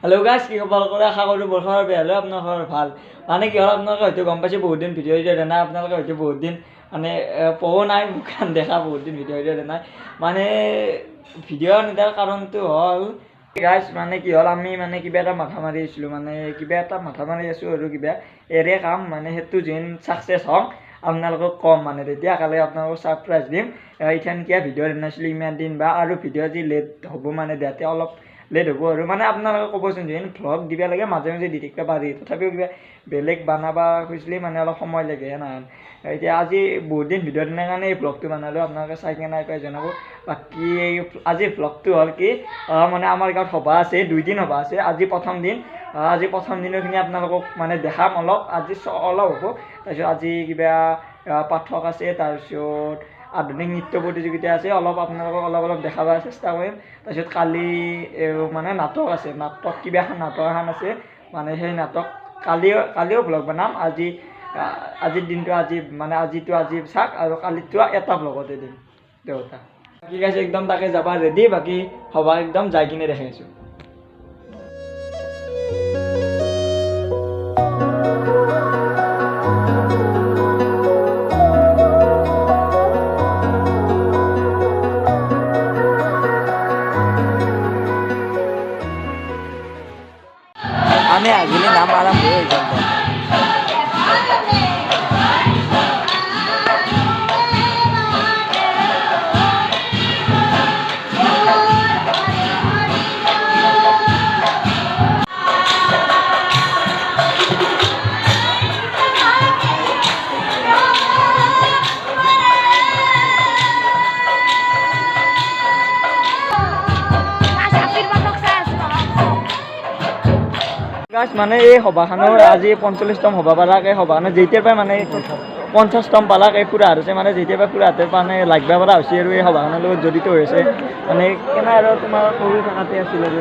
Hello guys কি খবৰ কৰে আশা কৰোঁ বৰষুণৰ বেয়ালৈ আপোনালোকৰ ভাল মানে কি হ'ল আপোনালোকে হয়তো গম পাইছে বহুত দিন ভিডিঅ' দিয়া নাই আপোনালোকে হয়তো বহুত দিন মানে পোৱা নাই মুখখন দেখা বহুত দিন ভিডিঅ' দিয়া নাই মানে ভিডিঅ' নিদিয়াৰ কাৰণটো হ'ল গাইস মানে কি হ'ল আমি মানে কিবা এটা মাথা মাৰি আছিলোঁ মানে কিবা এটা মাথা মাৰি আছোঁ আৰু কিবা এৰে কাম মানে সেইটো যেন সাকসেস হওক আপোনালোকক কম মানে তেতিয়া কালি আপোনালোকক সাৰপ্ৰাইজ দিম ইথান কিয়া ভিডিঅ' দিনাছিলোঁ ইমান দিন বা আৰু ভিডিঅ' যি লেট হ'ব মানে দিয়াতে অলপ লেট হ'ব আৰু মানে আপোনালোকে ক'বচোন যেন ভ্লগ দিব লাগে মাজে মাজে দি থাকিব পাৰি তথাপিও কিবা বেলেগ বানাবা খুজিলে মানে অলপ সময় লাগে না এতিয়া আজি বহুত দিন ভিডিঅ' দিনাৰ কাৰণে এই ভ্লগটো বনালোঁ আপোনালোকে চাই কিনে নাই পাই জনাব বাকী আজি ভ্লগটো হ'ল কি মানে আমাৰ গাঁৱত সভা আছে 2 দিন সভা আছে আজি প্ৰথম দিন আজি প্ৰথম দিনৰখিনি আপোনালোকক মানে দেখাম অলপ আজি অলপ হ'ব তাৰপিছত আজি কিবা পাঠক আছে তাৰপিছত আধুনিক নৃত্য প্ৰতিযোগিতা আছে অলপ আপোনালোকক অলপ দেখাব চেষ্টা কৰিম তাৰপিছত কালি মানে নাটক আছে নাটক কিবা এখন নাটক এখন আছে মানে সেই নাটক কালিও ভ্লগ বনাম আজিৰ দিনটো আজি মানে আজিটো আজি চাওক আৰু কালিটো এটা ভ্লগতে দিম দেউতা ঠিক আছে একদম তাকে যাবা ৰেডি বাকী সভা একদম যাই কিনে দেখাইছোঁ আমি আগিলে নাম আৰম্ভ হৈ যাম মানে এই সভাখনৰ আজি 45তম সভা পালাকে সভাখনে যেতিয়াৰ পৰা মানে 50তম পালাকে পুৰা হৈছে মানে যেতিয়াৰ পৰা পুৰা হাতে মানে লাগবা পৰা হৈছে আৰু এই সভাখনৰ লগত জড়িত হৈছে মানে কেনে আৰু তোমাৰ সৰু থকাতে আছিল আৰু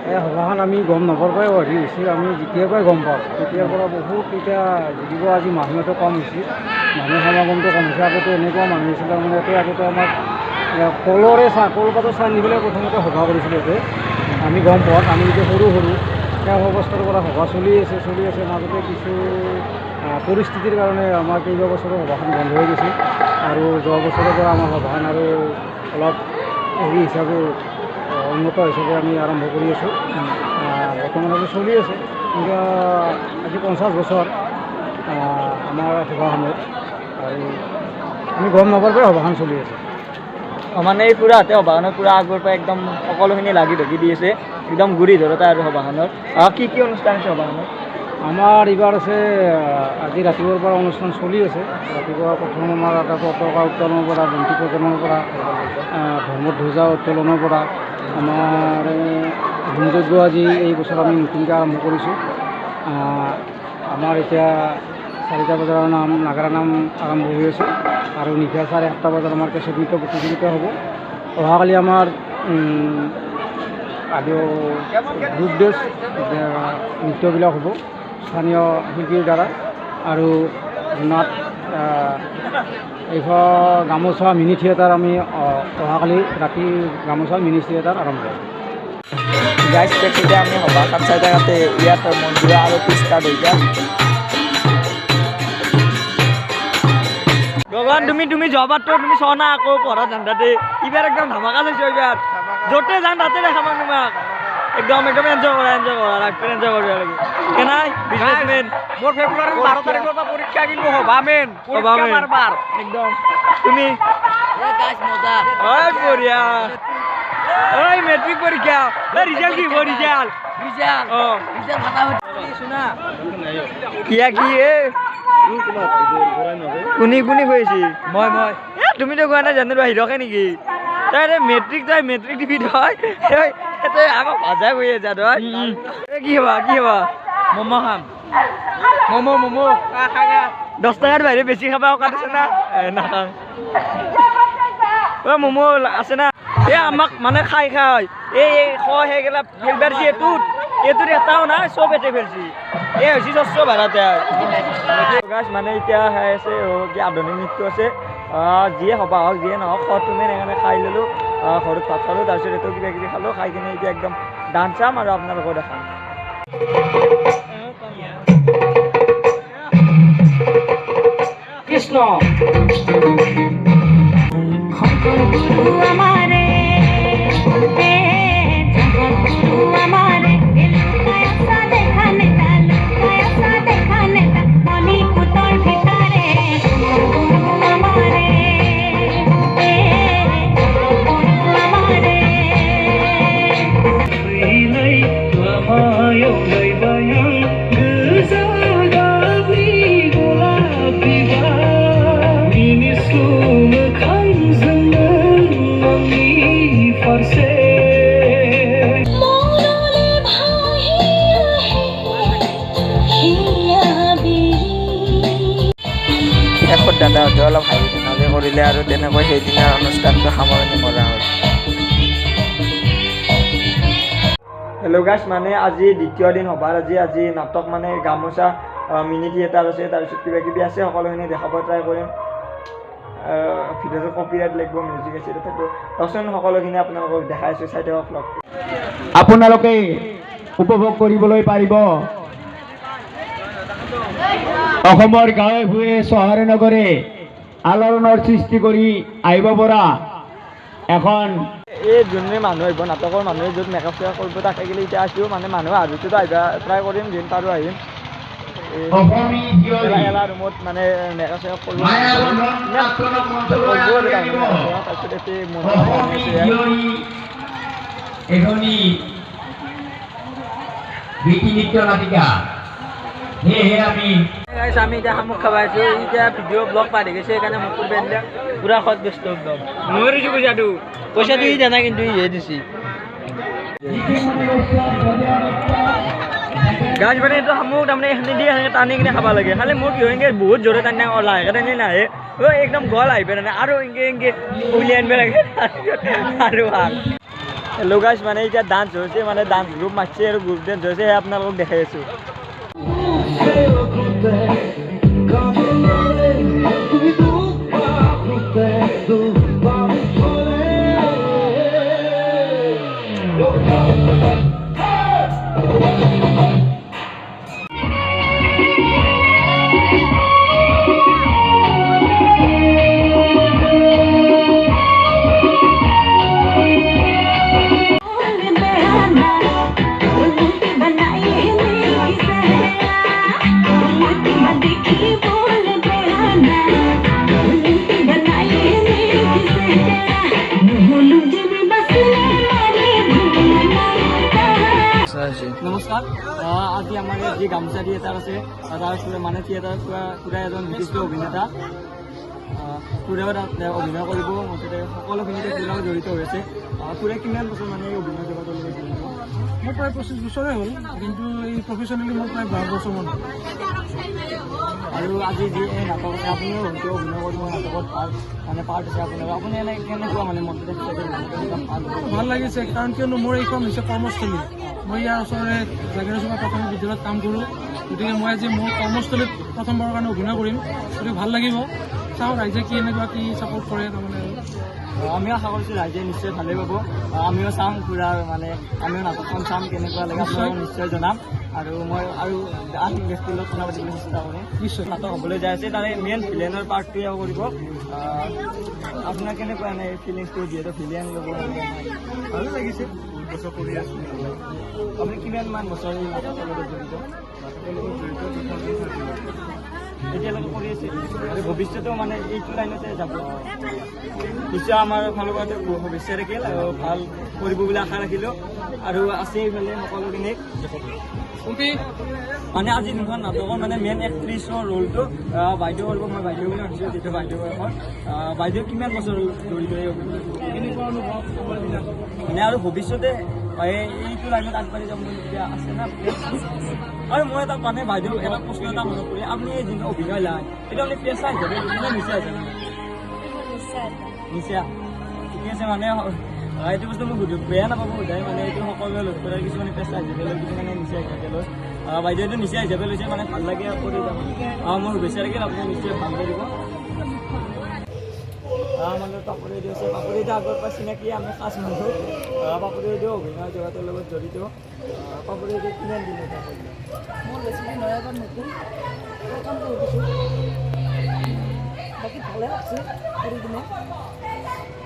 এই সভাখন আমি গম নাপাওঁকৈ হেৰি হৈছিল আমি যেতিয়াৰ পৰাই গম পাওঁ তেতিয়াৰ পৰা বহুত এতিয়া যদিও আজি মানুহটো কম হৈছে মানুহ সমাগমটো কম হৈছে আগতে এনেকুৱা মানুহ হৈছিল তাৰমানে ইয়াতে আগতে আমাক কলপাতৰ চাহ নি পেলাই প্ৰথমতে সভা কৰিছিলে ইয়াতে আমি গম পাওঁ আমি যেতিয়া সৰু তেওঁ অৱস্থাৰ পৰা সভা চলি আছে মাজতে কিছু পৰিস্থিতিৰ কাৰণে আমাৰ কেইবাবছৰৰ সভাখন বন্ধ হৈ গৈছে আৰু যোৱা বছৰৰ পৰা আমাৰ সভাখন আৰু অলপ হেৰি হিচাপে উন্নত হিচাপে আমি আৰম্ভ কৰি আছোঁ বৰ্তমানলৈ চলি আছে কিন্তু আজি 50 বছৰ আমাৰ সভাখনত আৰু আমি গম নাপাওঁৰ পৰাই সভাখন চলি আছে মানে এই পুৰা হাতে সভাখনত পুৰা আগৰ পৰা একদম সকলোখিনি লাগি ঢকি দি আছে একদম গুৰি ধৰোঁতা আৰু সভাখনৰ কি অনুষ্ঠান আছে সভাখনত আমাৰ এইবাৰ আছে আজি ৰাতিপুৱাৰ পৰা অনুষ্ঠান চলি আছে ৰাতিপুৱা প্ৰথম আমাৰ এটা পতাকা উত্তোলনৰ পৰা বন্তি প্ৰজ্বলনৰ পৰা ধৰ্মধ্বজা উত্তোলনৰ পৰা আমাৰ হোমযজ্ঞ আজি এই বছৰ আমি নতুনকৈ আৰম্ভ কৰিছোঁ আমাৰ এতিয়া 4টা বজাৰ নাগাৰা নাম আৰম্ভ হৈ আছে আৰু নিশা 7:30 বজাত আমাৰ কেঁচত নৃত্য প্ৰতিযোগিতা হ'ব অহাকালি আমাৰ আৰু গ্ৰুপ ড্ৰেছ নৃত্যবিলাক হ'ব স্থানীয় শিল্পীৰ দ্বাৰা আৰু নাট এইখন গামোচা মিনি থিয়েটাৰ আমি অহাকালি ৰাতি গামোচা মিনি থিয়েটাৰ আৰম্ভ হ'ব গাইজ তেতিয়া আমি সভাখন চাই থাকোঁতে ইয়াত মন্দিৰ আৰু ষ্টাৰ্ট হৈ যায় গগন তুমি জবাতো তুমি চনা আকৌ পঢ়া ধান্দাতে এইবাৰ একদম ধামাকা লৈছো এইবাৰ য'তে যাম তাতে দেখাম তোমাক একদম এনজয় কৰা ৰাখি এনজয় কৰিব লাগে কেনাই বিজনেছমেন মোৰ ফেব্ৰুৱাৰী 12 তাৰিখৰ পৰা পৰীক্ষা কিন্তু হবামেন মাৰবাৰ একদম তুমি গাইস মজা ওই বঢ়িয়া ওই মেট্ৰিক পৰীক্ষা ৰিজাল্ট কি ৰিজাল্ট ফাটাফাটি শুনা কি কোনি কৈছি মই তুমিতো কোৱা নাই জানো হিৰকে নেকি তাই মেট্ৰিক দিবি তই আমাক ভাজা কৰি আছা তই কি হবা ম'ম' খাম ম'ম' 10 টকাৰ বাহিৰে বেছি খাবা অকাত আছে না নাখাওঁ ম'ম' আছে না আমাক মানে খাই এই সেইগিলা ফেলবাৰ যিহেতুত এটাও নাই চব এতে ফেলছি হৈছে 600 ভাড়াতে গাছ মানে এতিয়া আছে কি আধুনিক নৃত্য আছে যিয়ে সভা হওক যিয়ে নহওক তুমি এনেকৈ খাই ল'লোঁ ঘৰত ভাত খালোঁ তাৰপিছত এইটো কিবা কিবি খালোঁ খাই কিনে এতিয়া একদম ডান্স চাম আৰু আপোনালোকক দেখাম। কৃষ্ণ শেষত দাদাহঁতে অলপ হাঁহি ধেমালি কৰিলে আৰু তেনেকৈ সেইদিনাৰ অনুষ্ঠানটো সামৰণি মৰা হ'ল। হেল্ল' গাইছ, মানে আজি দ্বিতীয় দিন সভাৰ আজি নাটক মানে গামোচা মিনি থিয়েটাৰ আছে, তাৰপিছত কিবা কিবি আছে, সকলোখিনি দেখাব ট্ৰাই কৰিম। ভিডিঅ'টো কপিৰাইট লাগিব, মিউজিক আছে, তথাপিও দৰ্শন সকলোখিনি আপোনালোকক দেখাইছোঁ, চাই থাকক ভ্লগ। আপোনালোকে উপভোগ কৰিবলৈ পাৰিব অসমৰ গাঁৱে ভূঞে চহৰে নগৰে আলোড়নৰ সৃষ্টি কৰি আহিব পৰা এখন এই যোনে মানুহ আহিব, নাটকৰ মানুহে য'ত মেকআপ চেকআপ কৰিব তাকে গ'লে এতিয়া আহিছোঁ, মানে মানুহ আহিছোঁতো আহিব ট্ৰাই কৰিম, যিন পাৰোঁ আহিম। এলা ৰুমত মানে মেকআপ চেকআপ কৰিব তাৰপিছত আমি এতিয়া শামুক খাব আহিছোঁ। এতিয়া ভিডিঅ' ব্লগ পাই গৈছে, সেইকাৰণে মোক কৰিব দিলে পুৰা খত ব্যস্ত একদম। মই দিছোঁ পইচাটো ই জানা, কিন্তু ইহে দিছে গাছ মানে এইটো শামুক তাৰমানে এইখিনি দি সেনেকৈ টানি কিনে খাব লাগে। খালি মোৰ কি হয় এনেকৈ বহুত জোৰে টানি লাহেকৈ টানি নাহে, একদম গল আহি পেলাই আৰু এনেকৈ উলিয়াই আনিব লাগে আৰু ভাল। হেল্ল' গাইছ, মানে এতিয়া ডান্স হৈছে, মানে ডান্স গ্ৰুপ মাতিছে আৰু গ্ৰুপ ডান্স হৈছে, সেই আপোনালোকক দেখাই আছোঁ। নমস্কাৰ, আজি আমাৰ যি গামোচা থিয়েটাৰ আছে তাৰ মানে থিয়েটাৰ পুৰা এজন বিশিষ্ট অভিনেতা পুৰাও তাত অভিনয় কৰিব, মুঠতে সকলোখিনিতে পুৰাও জড়িত হৈ আছে। পুৰা কিমান বছৰ মানে এই অভিনয় জগতৰ লগত জড়িত? মোৰ প্ৰায় 25 বছৰে হ'ল, কিন্তু এই প্ৰফেচনেলি মোৰ প্ৰায় 12 বছৰমান। আৰু আজি যি এই নাটক আছে, আপুনিও হয়তো অভিনয় কৰিব নাটকত মানে পাৰ্ট আছে আপোনাৰ, আপুনি এনেকৈ কেনেকুৱা মানে মনটো ভাল লাগিছে, কাৰণ কিয়নো মোৰ এইখন হৈছে কৰ্মস্থলী। মই ইয়াৰ ওচৰৰে জাগিৰোডৰ প্ৰাথমিক বিদ্যালয়ত কাম কৰোঁ, গতিকে মই আজি মোৰ কৰ্মস্থলীত প্ৰথমবাৰৰ কাৰণে অভিনয় কৰিম, গতিকে ভাল লাগিব। চাওঁ ৰাইজে কি এনেকুৱা কি ছাপোৰ্ট কৰে, তাৰমানে আমিও আশা কৰিছোঁ ৰাইজে নিশ্চয় ভালেই পাব। আমিও চাম পুৰা, মানে আমিও নাটকখন চাম, কেনেকুৱা লাগে আপোনালোকক নিশ্চয় জনাম। আৰু মই আৰু আন ব্যক্তিৰ লগত কথা পাতিবলৈ চেষ্টা কৰিম। নিশ্চয় নাটক হ'বলৈ যাই আছে, তাৰে মেইন ভিলেনৰ পাৰ্টটোৱে কৰিব। আপোনাৰ কেনেকুৱা এনে ফিলিংছটো, যিহেতু ভিলেন ল'ব ভালো লাগিছে, বহুত বছৰ কৰি আছোঁ। আপুনি কিমানমান বছৰ এই নাটকৰ লগত জড়িত? এতিয়ালৈকে কৰি আছে, ভৱিষ্যতেও মানে এইটো লাইনতে যাব। নিশ্চয় আমাৰ ফালৰ পৰা ভৱিষ্যত থাকিল আৰু ভাল কৰিব বুলি আশা ৰাখিলোঁ, আৰু আছে এইফালে সকলোখিনি। মানে আজি দুখন নাটকৰ মানে মেইন এক্ট্ৰেছৰ ৰোলটো বাইদেউ কৰিব। মই বাইদেউ বুলি ভাবিছোঁ, যিটো বাইদেউ বয়সৰ। বাইদেউ কিমান বছৰ জড়িত এই কেনেকুৱা অনুভৱ মানে, আৰু ভৱিষ্যতে এইটো লাইনত আগবাঢ়ি যাম বুলি এতিয়া আছে না? আৰু মই এটা মানে বাইদেউ এটা প্ৰশ্ন এটা মনত কৰি, আপুনি এই যোনটো অভিনয় লাইন, এইটো আপুনি পেচা হিচাপে নে নিচা হিচাপে? নিচা, ঠিকে আছে। মানে এইটো বস্তু মোক বেয়া নাপাব সোধাই, মানে এইটো সকলোৱে লগ কৰে, কিছুমানে পেচা হিচাপে লয়, কিছুমানে নিচা হিচাপে লয়। বাইদেউটো নিচা হিচাপে লৈছে, মানে ভাল লাগে কৰি যাব। মই শুভেচ্ছা থাকিল, আপুনি নিশ্চয় ভাল কৰিব। আমাৰ লগত পাপৰি বাইদেউ আছে। পাপৰি বাইদেউ আগৰ পৰা চিনাকি আমি খাচ মানুহ। পাপৰি বাইদেউ অভিনয় জগতৰ লগত জড়িত। পাপৰি বাইদেউ কিমান দিন এটা কৰিলে? মোৰ বেছি দিন নহয়, এবাৰ নতুন প্ৰথম কৰি দিছোঁ। বাকী ভালে লাগছে কৰি কিনে।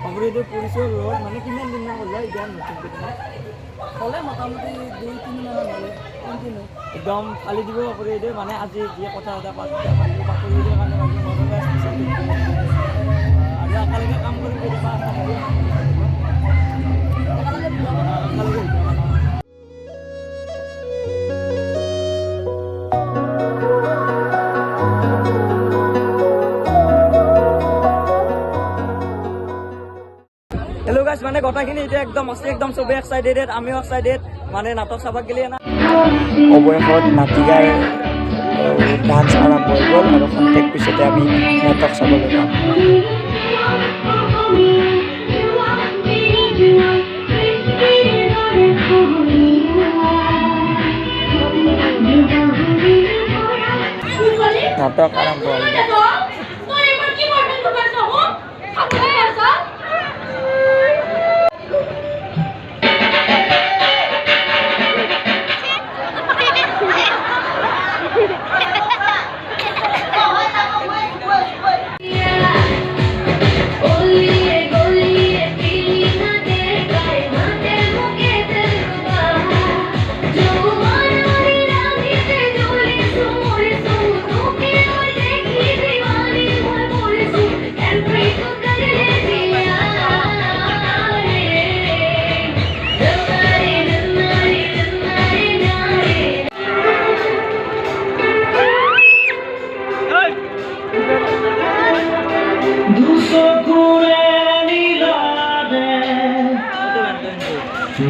পাপৰি বাইদেউ পৰিচয় হ'ল মানে কিমান দিনমান হ'ল এতিয়া নতুনকৈ তোমাৰ? হ'লে মোটামুটি 2-3 মাহ হ'লে কণ্টিনিউ। একদম ফালি দিব পাপৰি বাইদেউ মানে আজি যি কথা এটা পাতিলোঁ পাপৰি বাইদেউৰ কাৰণে বাইদেউ মোৰ বাবে স্পেচিয়েল আৰু একেলগে কাম কৰিম কেতিয়াবা আশা থাকিব। একেলগে ভিডিঅ' বনাওঁ। একেলগে ভিডিঅ' বনাম। হেল্ল' গাইছ, মানে কথাখিনি এতিয়া একদম আছে, একদম চবেই এক্সাইটেড, আমিও এক্সাইটেড মানে নাটক চাব গেলি না। অৱশেষত নাটিকাৰ ডান্স আৰম্ভ হৈ গ'ল আৰু খন্তেক পিছতে আমি নাটক চাবলৈ যাম। নাটক আৰম্ভ হ'ল।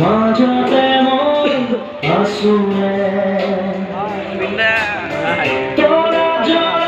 মাজতে মই আছোৱে তৰা জৰা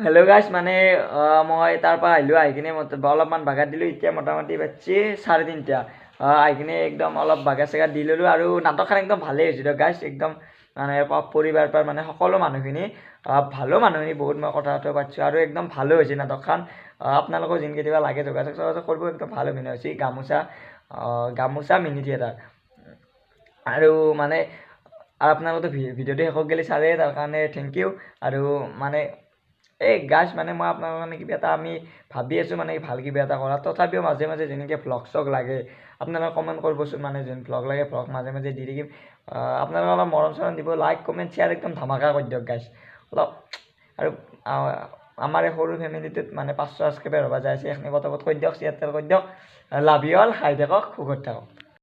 হেল্ল' গাইছ, মানে মই তাৰ পৰা আহিলোঁ, আহি কিনে অলপমান বাগাৰ দিলোঁ। এতিয়া মোটামুটি বাজছে 3:30। আহি কিনে একদম অলপ বাগাৰ চাগাৰ দি ল'লোঁ আৰু নাটকখন একদম ভালেই হৈছে দিয়ক গাইছ। একদম মানে পৰিবাৰ পৰা মানে সকলো মানুহখিনি ভালো মানুহখিনি বহুত মই কথা পাতিছোঁ আৰু একদম ভালো হৈছে নাটকখন। আপোনালোকৰ যেন কেতিয়াবা লাগে যোগাযোগ কৰিব, একদম ভাল অভিনয় হৈছে। গামোচা মিনি থিয়েটাৰ আৰু মানে আপোনালোকে ভিডিঅ'টো শেষত গ'লে চালে, তাৰ কাৰণে থেংক ইউ। আৰু মানে এই গাইছ, মানে মই আপোনালোকৰ কাৰণে কিবা এটা আমি ভাবি আছোঁ মানে ভাল কিবা এটা কৰা। তথাপিও মাজে মাজে যেনেকৈ ভ্লগ চগ লাগে আপোনালোকে কমেণ্ট কৰিবচোন, মানে যেন ভ্লগ লাগে ভ্লগ মাজে মাজে দি থাকিম। আপোনালোকে অলপ মৰম চৰম দিব, লাইক কমেণ্ট শ্বেয়াৰ একদম ধামাকা কৰি দিয়ক গাইছ অলপ। আৰু আমাৰ এই সৰু ফেমিলিটোত মানে 500 ছাবস্ক্ৰাইবাৰ হ'ব যাইছে, এইখিনি কথা কৈ দিয়ক, শ্বেয়াৰ কৰি দিয়ক। লাভ ইউ অল, খাই থাকক, সুখত থাকক।